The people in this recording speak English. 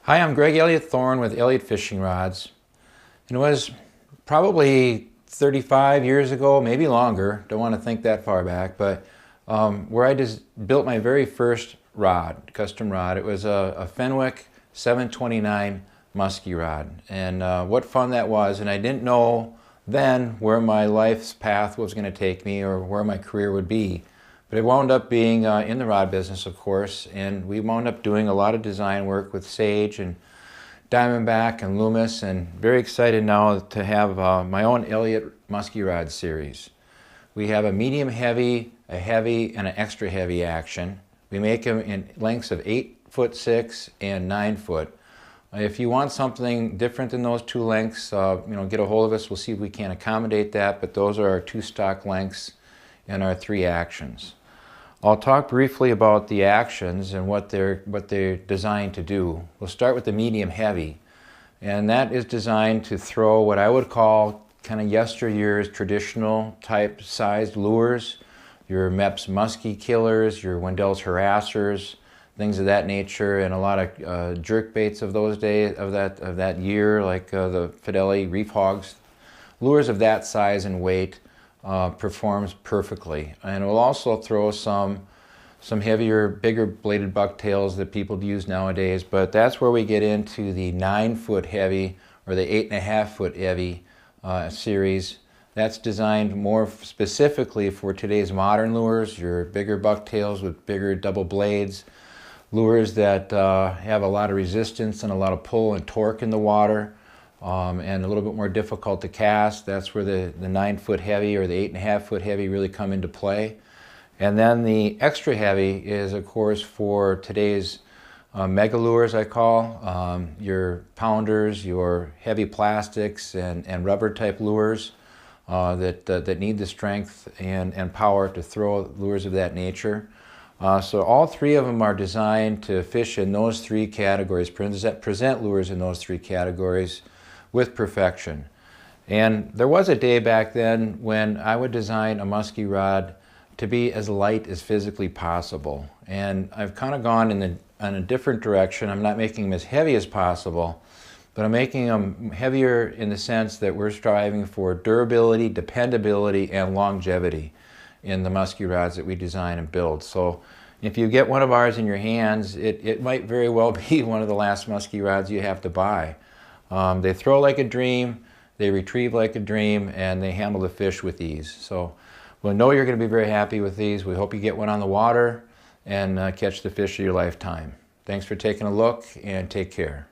Hi, I'm Greg Elliott Thorne with Elliott Fishing Rods. And it was probably 35 years ago, maybe longer, don't want to think that far back, but where I just built my very first rod, custom rod. It was a Fenwick 729 Muskie rod. And what fun that was. And I didn't know then where my life's path was going to take me or where my career would be. But it wound up being in the rod business, of course, and we wound up doing a lot of design work with Sage and Diamondback and Loomis, and very excited now to have my own Elliott Muskie Rod series. We have a medium heavy, a heavy, and an extra heavy action. We make them in lengths of 8'6" and 9 foot. If you want something different than those two lengths, get a hold of us. We'll see if we can accommodate that, but those are our two stock lengths and our three actions. I'll talk briefly about the actions and what they're designed to do. We'll start with the medium heavy, and that is designed to throw what I would call kind of yesteryear's traditional type sized lures, your Mepps muskie killers, your Wendell's harassers, things of that nature, and a lot of jerk baits of those days, of that year, like the Fidelity reef hogs. Lures of that size and weight performs perfectly, and we'll also throw some heavier, bigger bladed bucktails that people use nowadays. But that's where we get into the 9 foot heavy or the 8.5 foot heavy series. That's designed more specifically for today's modern lures, your bigger bucktails with bigger double blades, lures that have a lot of resistance and a lot of pull and torque in the water. And a little bit more difficult to cast. That's where the 9 foot heavy or the 8.5 foot heavy really come into play. And then the extra heavy is, of course, for today's mega lures, I call, your pounders, your heavy plastics and rubber type lures that need the strength and power to throw lures of that nature. So all three of them are designed to fish in those three categories, present lures in those three categories with perfection. And there was a day back then when I would design a muskie rod to be as light as physically possible. And I've kind of gone in a different direction. I'm not making them as heavy as possible, but I'm making them heavier in the sense that we're striving for durability, dependability, and longevity in the muskie rods that we design and build. So if you get one of ours in your hands, it might very well be one of the last muskie rods you have to buy. They throw like a dream, they retrieve like a dream, and they handle the fish with ease. So we'll know you're going to be very happy with these. We hope you get one on the water and catch the fish of your lifetime. Thanks for taking a look, and take care.